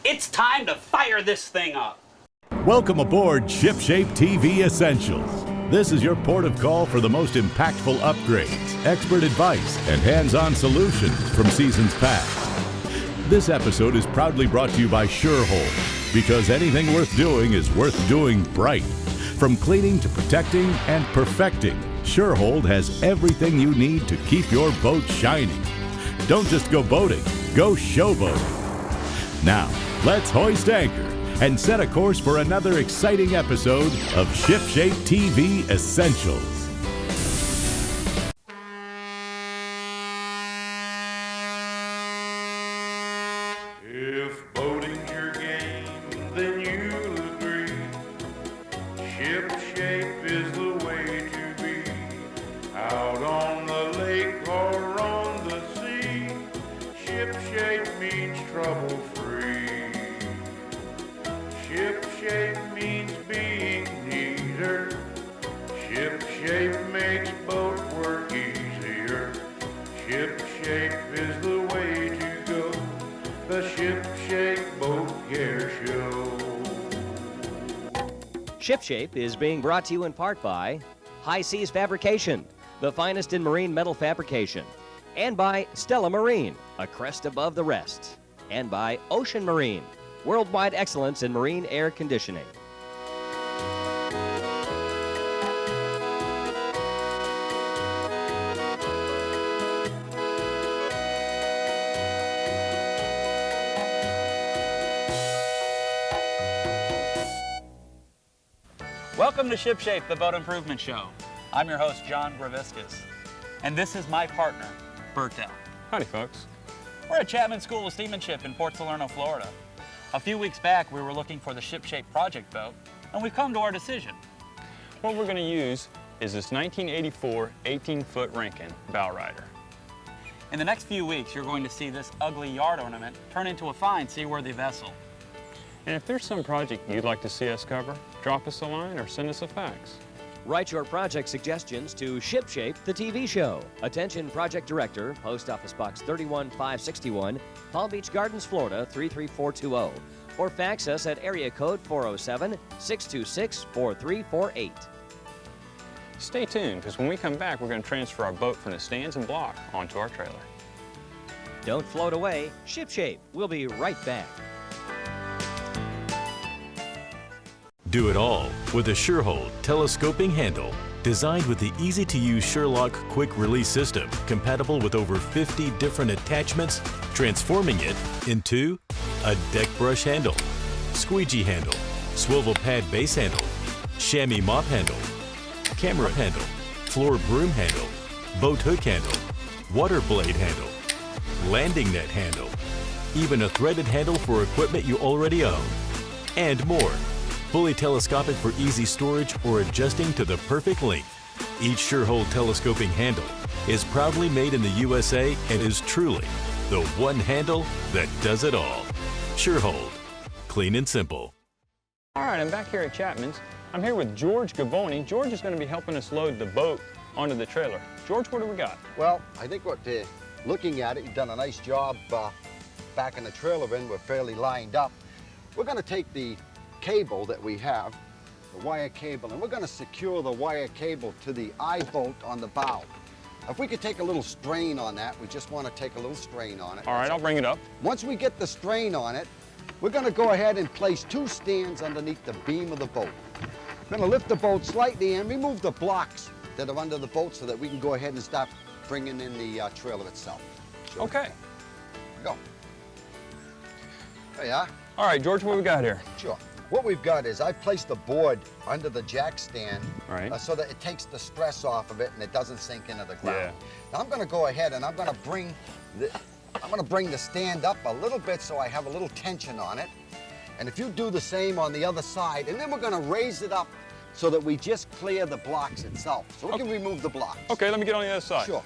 It's time to fire this thing up. Welcome aboard ShipShape TV Essentials. This is your port of call for the most impactful upgrades, expert advice, and hands-on solutions from seasons past. This episode is proudly brought to you by SureHold, because anything worth doing is worth doing bright. From cleaning to protecting and perfecting, SureHold has everything you need to keep your boat shining. Don't just go boating, go showboating. Now, let's hoist anchor and set a course for another exciting episode of ShipShape TV Essentials. If boating's your game, then you'll agree. ShipShape is the way to be. Out on the lake or on the sea, ShipShape means trouble-free. ShipShape means being neater. ShipShape makes boat work easier. ShipShape is the way to go. The ShipShape Boat Care Show. ShipShape is being brought to you in part by High Seas Fabrication, the finest in marine metal fabrication, and by Stella Marine, a crest above the rest, and by Ocean Marine, worldwide excellence in marine air conditioning. Welcome to ShipShape, the Boat Improvement Show. I'm your host, John Greviskis, and this is my partner, Bertel. Howdy, folks. We're at Chapman School of Seamanship in Port Salerno, Florida. A few weeks back, we were looking for the ShipShape project boat, and we've come to our decision. What we're going to use is this 1984 18-foot Rankin bow rider. In the next few weeks, you're going to see this ugly yard ornament turn into a fine seaworthy vessel. And if there's some project you'd like to see us cover, drop us a line or send us a fax. Write your project suggestions to ShipShape, the TV show. Attention Project Director, Post Office Box 31561, Palm Beach Gardens, Florida 33420. Or fax us at area code 407-626-4348. Stay tuned, because when we come back, we're going to transfer our boat from the stands and block onto our trailer. Don't float away. ShipShape. We'll be right back. Do it all with a SureHold telescoping handle. Designed with the easy-to-use SureLock quick-release system, compatible with over 50 different attachments, transforming it into a deck brush handle, squeegee handle, swivel pad base handle, chamois mop handle, camera handle, floor broom handle, boat hook handle, water blade handle, landing net handle, even a threaded handle for equipment you already own, and more. Fully telescopic for easy storage or adjusting to the perfect length. Each SureHold telescoping handle is proudly made in the USA and is truly the one handle that does it all. SureHold, clean and simple. All right, I'm back here at Chapman's. I'm here with George Gavone. George is going to be helping us load the boat onto the trailer. George, what do we got? Well, I think what looking at it, you've done a nice job backing the trailer in. We're fairly lined up. We're going to take the cable that we have, the wire cable, and we're going to secure the wire cable to the eye bolt on the bow. If we could take a little strain on that, we just want to take a little strain on it. All right, I'll bring it up. Once we get the strain on it, we're going to go ahead and place 2 stands underneath the beam of the boat. We're going to lift the boat slightly and remove the blocks that are under the boat so that we can go ahead and start bringing in the trailer itself. So, Okay. go. There you are. All right, George, what we got here? Sure. What we've got is I've placed the board under the jack stand so that it takes the stress off of it and it doesn't sink into the ground. Yeah. Now I'm going to go ahead and I'm going to bring the stand up a little bit so I have a little tension on it. And if you do the same on the other side, and then we're going to raise it up so that we just clear the blocks itself. So we can remove the blocks. Okay, let me get on the other side. Sure.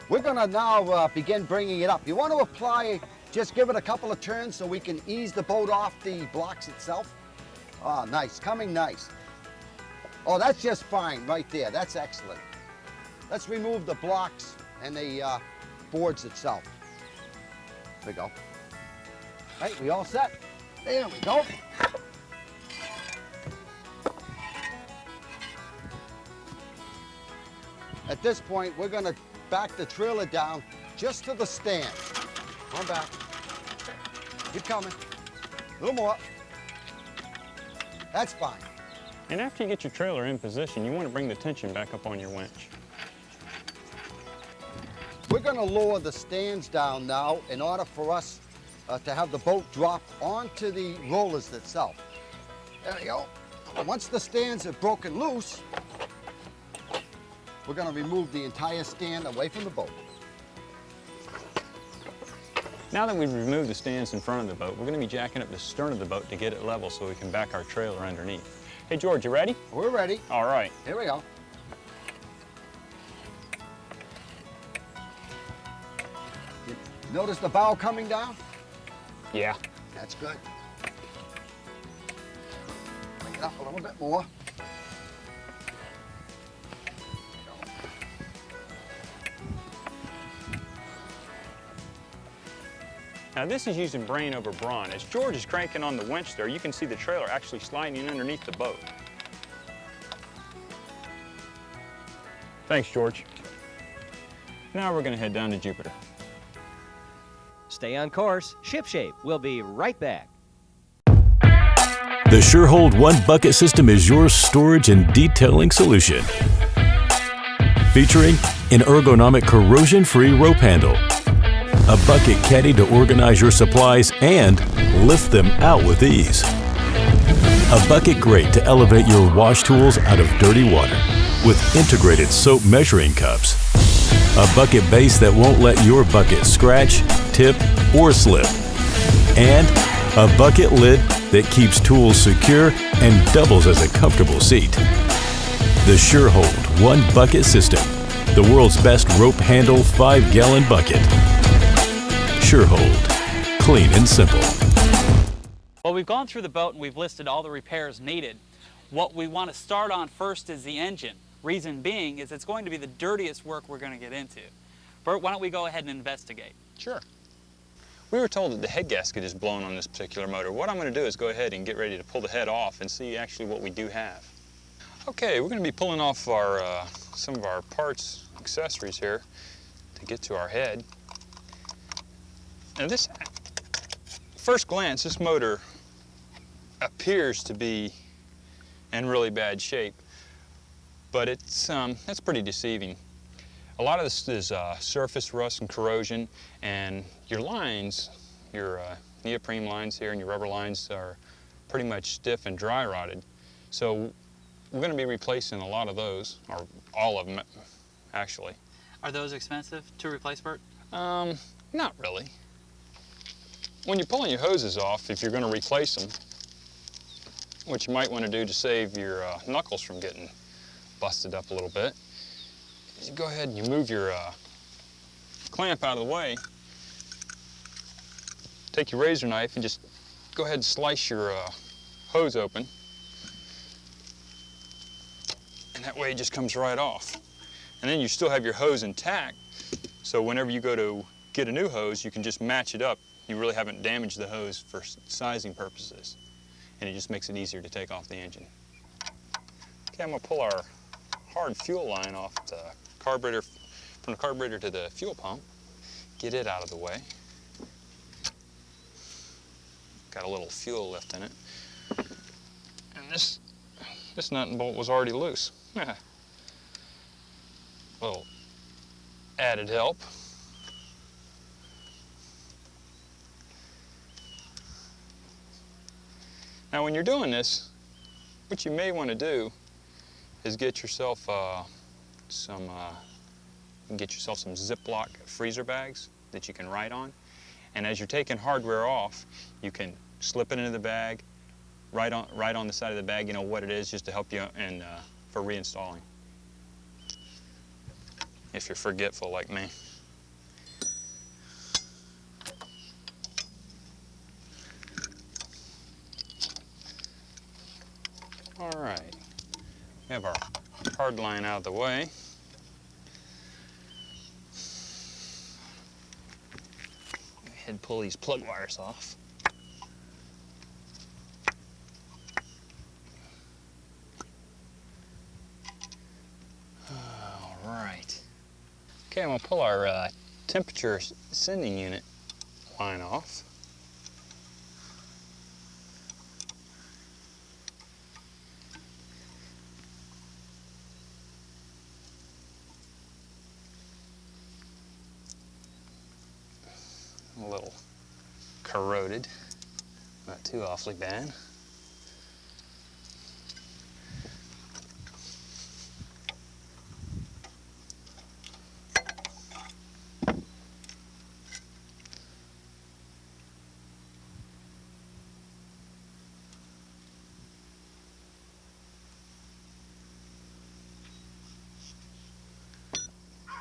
We're going to now begin bringing it up. You want to apply, just give it a couple of turns so we can ease the boat off the blocks itself. Oh, nice, coming nice. Oh, that's just fine right there. That's excellent. Let's remove the blocks and the boards itself. There we go. Right, we all set? There we go. At this point, we're gonna back the trailer down just to the stand. Come back. Keep coming. A little more. That's fine. And after you get your trailer in position, you want to bring the tension back up on your winch. We're gonna lower the stands down now in order for us to have the boat drop onto the rollers itself. There we go. Once the stands are broken loose, we're gonna remove the entire stand away from the boat. Now that we've removed the stands in front of the boat, we're going to be jacking up the stern of the boat to get it level so we can back our trailer underneath. Hey George, you ready? We're ready. All right. Here we go. You notice the bow coming down? Yeah. That's good. Bring it up a little bit more. Now this is using brain over brawn. As George is cranking on the winch there, you can see the trailer actually sliding underneath the boat. Thanks, George. Now we're going to head down to Jupiter. Stay on course. Shipshape. We'll be right back. The SureHold One Bucket System is your storage and detailing solution. Featuring an ergonomic corrosion-free rope handle, a bucket caddy to organize your supplies and lift them out with ease. A bucket grate to elevate your wash tools out of dirty water with integrated soap measuring cups. A bucket base that won't let your bucket scratch, tip, or slip. And a bucket lid that keeps tools secure and doubles as a comfortable seat. The SureHold One Bucket System, the world's best rope handle 5-gallon bucket. SureHold, clean and simple. Well, we've gone through the boat and we've listed all the repairs needed. What we want to start on first is the engine. Reason being is it's going to be the dirtiest work we're going to get into. Bert, why don't we go ahead and investigate? Sure. We were told that the head gasket is blown on this particular motor. What I'm going to do is go ahead and get ready to pull the head off and see actually what we do have. Okay, we're going to be pulling off our some of our parts, accessories here to get to our head. Now this, first glance, this motor appears to be in really bad shape, but that's pretty deceiving. A lot of this is surface rust and corrosion, and your lines, your neoprene lines here and your rubber lines are pretty much stiff and dry rotted. So we're going to be replacing a lot of those, or all of them actually. Are those expensive to replace, Bert? Not really. When you're pulling your hoses off, if you're going to replace them, what you might want to do to save your knuckles from getting busted up a little bit, is you go ahead and you move your clamp out of the way, take your razor knife and just go ahead and slice your hose open, and that way it just comes right off. And then you still have your hose intact, so whenever you go to get a new hose, you can just match it up. You really haven't damaged the hose for sizing purposes, and it just makes it easier to take off the engine. Okay, I'm going to pull our hard fuel line off the carburetor, from the carburetor to the fuel pump, get it out of the way. Got a little fuel lift in it. And this nut and bolt was already loose. Little added help. Now when you're doing this, what you may want to do is get yourself some Ziploc freezer bags that you can write on. And as you're taking hardware off, you can slip it into the bag, write on the side of the bag, you know what it is, just to help you and for reinstalling, if you're forgetful like me. All right, we have our hard line out of the way. Go ahead and pull these plug wires off. Okay, I'm gonna pull our temperature sending unit line off. A little corroded, not too awfully bad.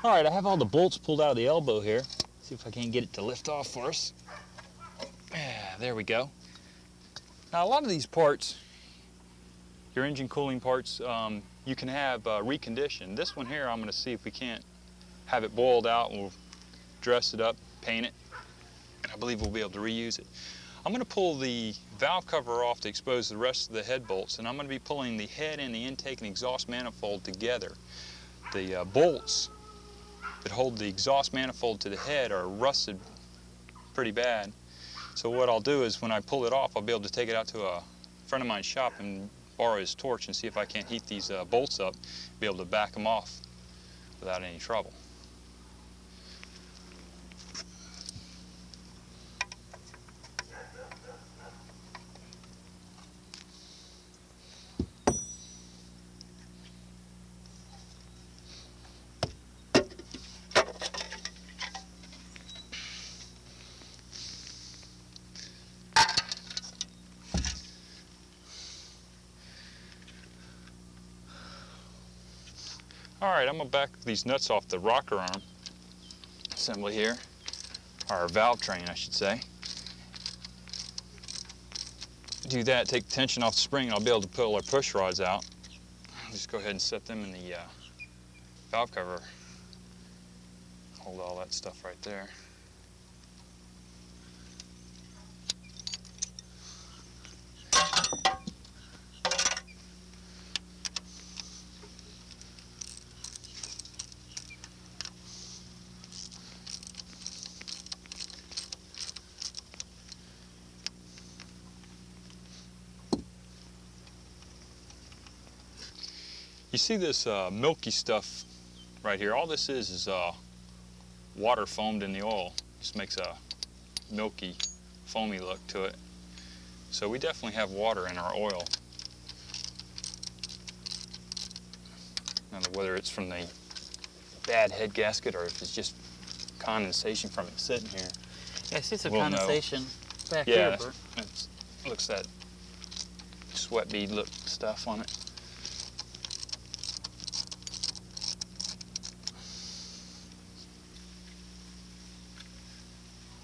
All right, I have all the bolts pulled out of the elbow here. See if I can get it to lift off for us. Yeah, there we go. Now, a lot of these parts, your engine cooling parts, you can have reconditioned. This one here, I'm going to see if we can't have it boiled out, and we'll dress it up, paint it, and I believe we'll be able to reuse it. I'm going to pull the valve cover off to expose the rest of the head bolts, and I'm going to be pulling the head and the intake and exhaust manifold together. The bolts that hold the exhaust manifold to the head are rusted pretty bad. So what I'll do is when I pull it off, I'll be able to take it out to a friend of mine's shop and borrow his torch and see if I can't heat these bolts up, be able to back them off without any trouble. All right, I'm going to back these nuts off the rocker arm assembly here, or valve train, I should say. Do that, take the tension off the spring, and I'll be able to pull our push rods out. I'll just go ahead and set them in the valve cover. Hold all that stuff right there. You see this milky stuff right here? All this is water foamed in the oil. Just makes a milky, foamy look to it. So we definitely have water in our oil. Now, whether it's from the bad head gasket or if it's just condensation from it sitting here. Yeah, I see some we'll condensation back yeah, here, Bert. It looks that sweat bead look stuff on it.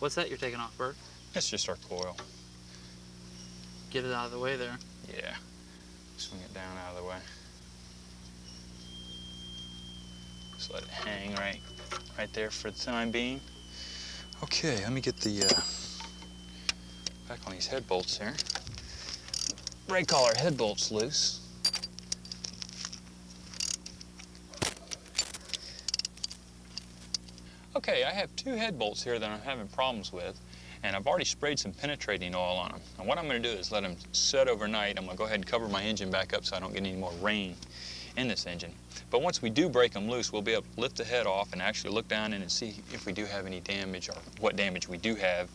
What's that you're taking off, Bert? It's just our coil. Get it out of the way there. Yeah, swing it down out of the way. Just let it hang right there for the time being. Okay, let me get the back on these head bolts here. Break all our head bolts loose. Okay, I have two head bolts here that I'm having problems with, and I've already sprayed some penetrating oil on them. And what I'm going to do is let them set overnight. I'm going to go ahead and cover my engine back up so I don't get any more rain in this engine. But once we do break them loose, we'll be able to lift the head off and actually look down in and see if we do have any damage or what damage we do have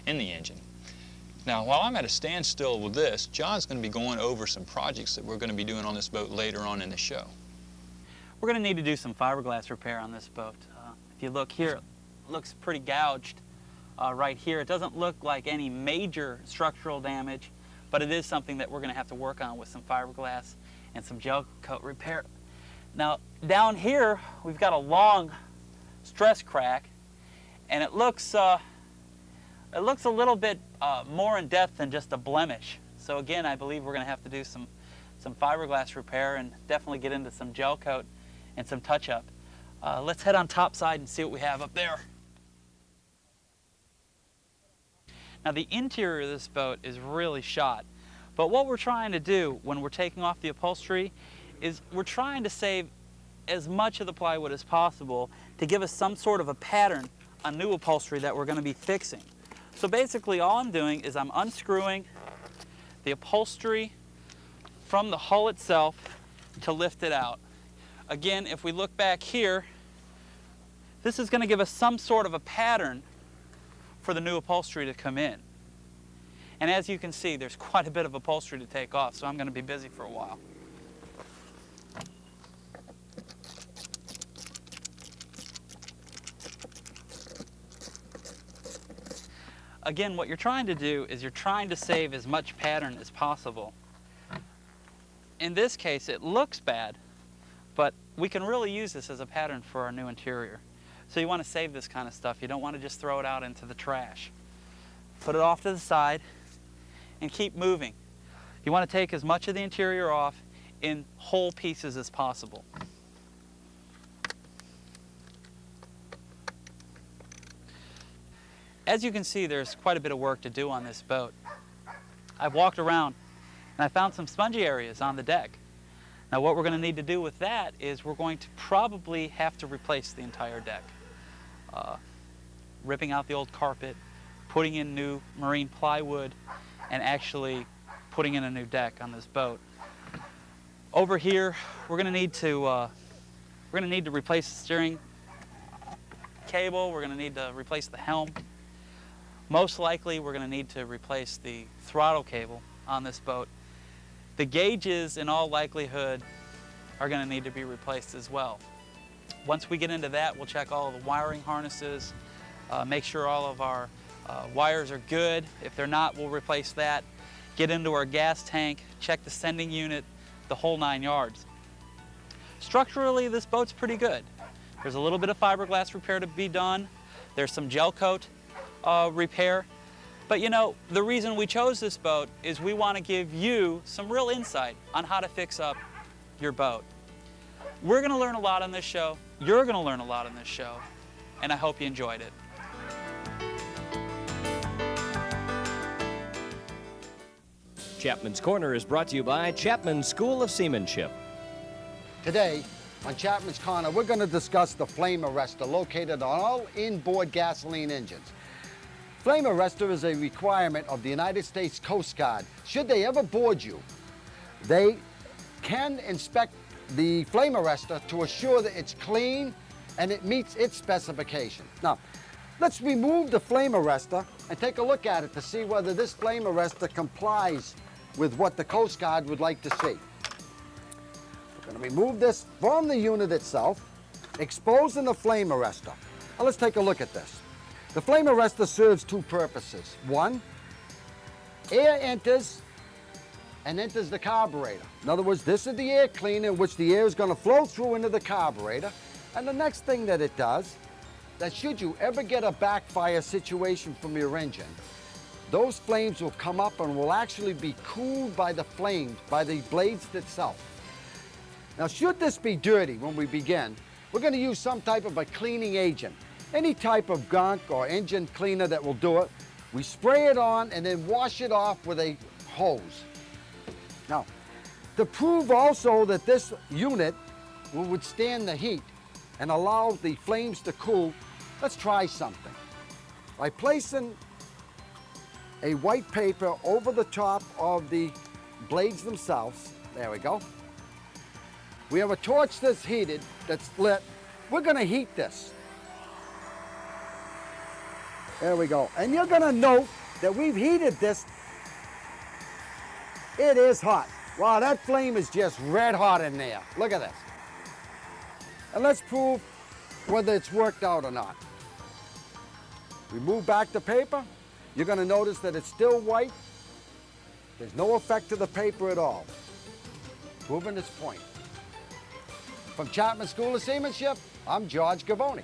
in the engine. Now, while I'm at a standstill with this, John's going to be going over some projects that we're going to be doing on this boat later on in the show. We're going to need to do some fiberglass repair on this boat. If you look here, it looks pretty gouged right here. It doesn't look like any major structural damage, but it is something that we're going to have to work on with some fiberglass and some gel coat repair. Now, down here, we've got a long stress crack, and it looks a little bit more in depth than just a blemish. So again, I believe we're going to have to do some fiberglass repair and definitely get into some gel coat and some touch-up. Let's head on topside and see what we have up there. Now, the interior of this boat is really shot, but what we're trying to do when we're taking off the upholstery is we're trying to save as much of the plywood as possible to give us some sort of a pattern on new upholstery that we're going to be fixing. So basically all I'm doing is I'm unscrewing the upholstery from the hull itself to lift it out. Again, if we look back here, this is going to give us some sort of a pattern for the new upholstery to come in. And as you can see, there's quite a bit of upholstery to take off, so I'm going to be busy for a while. Again, what you're trying to do is you're trying to save as much pattern as possible. In this case, it looks bad, but we can really use this as a pattern for our new interior. So you want to save this kind of stuff. You don't want to just throw it out into the trash. Put it off to the side and keep moving. You want to take as much of the interior off in whole pieces as possible. As you can see, there's quite a bit of work to do on this boat. I've walked around and I found some spongy areas on the deck. Now what we're going to need to do with that is we're going to probably have to replace the entire deck. Ripping out the old carpet, putting in new marine plywood, and actually putting in a new deck on this boat. Over here, we're going to need to replace the steering cable. We're going to need to replace the helm. Most likely, we're going to need to replace the throttle cable on this boat. The gauges, in all likelihood, are going to need to be replaced as well. Once we get into that, we'll check all of the wiring harnesses, make sure all of our wires are good. If they're not, we'll replace that. Get into our gas tank, check the sending unit, the whole 9 yards. Structurally, this boat's pretty good. There's a little bit of fiberglass repair to be done. There's some gel coat repair. But you know, the reason we chose this boat is we want to give you some real insight on how to fix up your boat. We're going to learn a lot on this show. You're going to learn a lot on this show. And I hope you enjoyed it. Chapman's Corner is brought to you by Chapman School of Seamanship. Today, on Chapman's Corner, we're going to discuss the flame arrestor located on all inboard gasoline engines. Flame arrestor is a requirement of the United States Coast Guard. Should they ever board you, they can inspect the flame arrestor to assure that it's clean and it meets its specification. Now, let's remove the flame arrestor and take a look at it to see whether this flame arrestor complies with what the Coast Guard would like to see. We're going to remove this from the unit itself, exposing the flame arrestor. Now, let's take a look at this. The flame arrestor serves two purposes. One, air enters and enters the carburetor. In other words, this is the air cleaner in which the air is going to flow through into the carburetor. And the next thing that it does, that should you ever get a backfire situation from your engine, those flames will come up and will actually be cooled by the flames, by the blades itself. Now, should this be dirty when we begin, we're going to use some type of a cleaning agent. Any type of gunk or engine cleaner that will do it. We spray it on and then wash it off with a hose. Now, to prove also that this unit will withstand the heat and allow the flames to cool, let's try something. By placing a white paper over the top of the blades themselves, there we go. We have a torch that's heated, that's lit. We're going to heat this. There we go. And you're going to note that we've heated this. It is hot. Wow, that flame is just red hot in there. Look at this. And let's prove whether it's worked out or not. We move back the paper. You're going to notice that it's still white. There's no effect to the paper at all. Proving its point. From Chapman School of Seamanship, I'm George Gavone.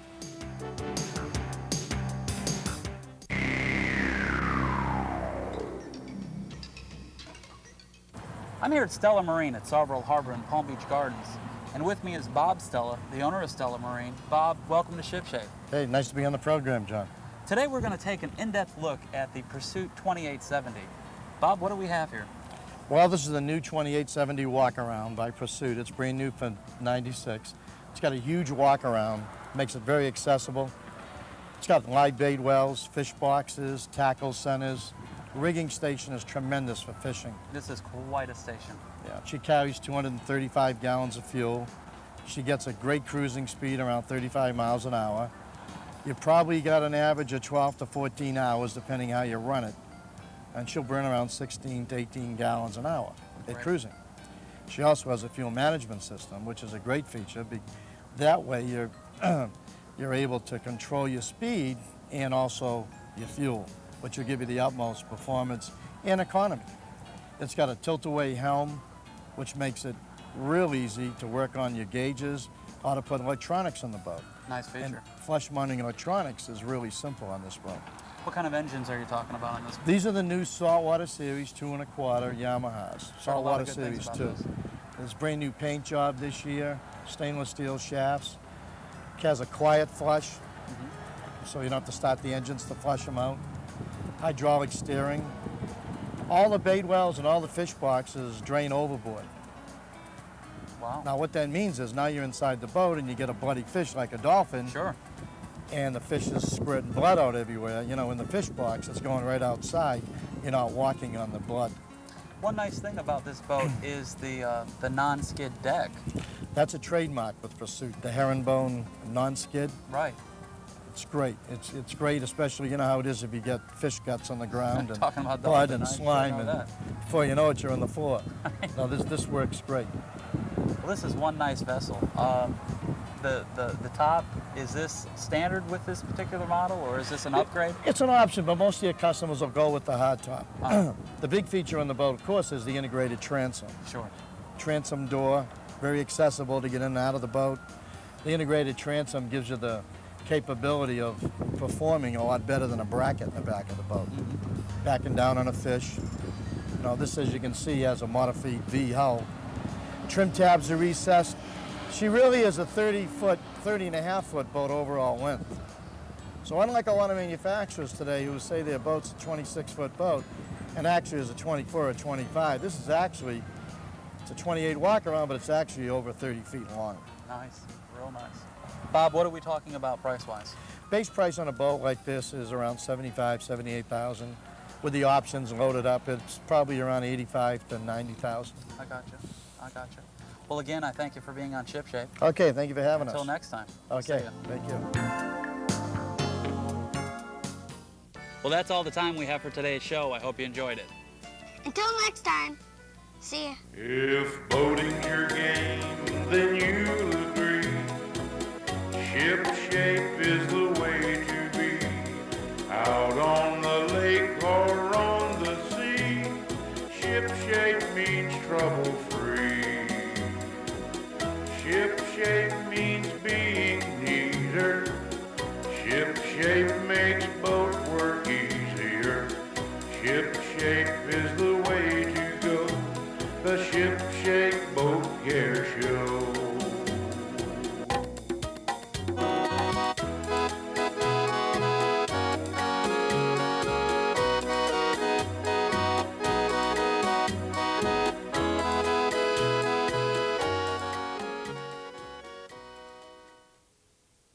I'm here at Stella Marine at Sauerville Harbor in Palm Beach Gardens, and with me is Bob Stella, the owner of Stella Marine. Bob, welcome to Shipshape. Hey, nice to be on the program, John. Today we're going to take an in-depth look at the Pursuit 2870. Bob, what do we have here? Well, this is the new 2870 walk-around by Pursuit. It's brand new for '96. It's got a huge walk around, makes it very accessible. It's got live bait wells, fish boxes, tackle centers. The rigging station is tremendous for fishing. This is quite a station. Yeah, she carries 235 gallons of fuel. She gets a great cruising speed, around 35 miles an hour. You probably got an average of 12 to 14 hours, depending how you run it. And she'll burn around 16 to 18 gallons an hour at cruising. She also has a fuel management system, which is a great feature. That way you're, you're able to control your speed and also your fuel, which will give you the utmost performance and economy. It's got a tilt-away helm, which makes it real easy to work on your gauges or to put electronics on the boat. Nice feature. And flush mounting electronics is really simple on this boat. What kind of engines are you talking about on this? These are the new saltwater series 2 1/4 Yamahas. Saltwater series 2. There's brand new paint job this year, stainless steel shafts. It has a quiet flush, so you don't have to start the engines to flush them out. Hydraulic steering. All the bait wells and all the fish boxes drain overboard. Wow. Now what that means is now you're inside the boat and you get a bloody fish like a dolphin. Sure. And the fish is squirting blood out everywhere. You know, in the fish box, it's going right outside. You're not walking on the blood. One nice thing about this boat is the non-skid deck. That's a trademark with Pursuit, the herringbone non-skid. Right. It's great. It's great, especially, you know how it is if you get fish guts on the ground and Talking about blood dolphin, and I sure slime, know and that. before you know it, you're on the floor. No, this works great. Well, this is one nice vessel. The top, is this standard with this particular model, or is this an upgrade? It's an option, but most of your customers will go with the hard top. The big feature on the boat, of course, is the integrated transom. Sure. Transom door, very accessible to get in and out of the boat. The integrated transom gives you the capability of performing a lot better than a bracket in the back of the boat. Backing down on a fish. You know, this, as you can see, has a modified V hull. Trim tabs are recessed. She really is a 30.5 foot boat overall length. So unlike a lot of manufacturers today who say their boat's a 26-foot boat and actually is a 24 or 25, this is actually, it's a 28 walk around, but it's actually over 30 feet long. Nice, real nice. Bob, what are we talking about price-wise? Base price on a boat like this is around $75,000, $78,000. With the options loaded up, it's probably around $85,000 to $90,000. I got you. I got you. Well, again, I thank you for being on Ship Shape. Okay, thank you for having us. Until next time. Okay, See ya. thank you. Well, that's all the time we have for today's show. I hope you enjoyed it. Until next time, see ya. If boating's your game, then you'll agree. Ship shape is the way to be. Out on the lake or on the sea, ship shape means trouble-free. Ship shape means being neater. Ship shape makes boat work easier. Ship shape is the way to go. The Ship Shape Boat Care Show.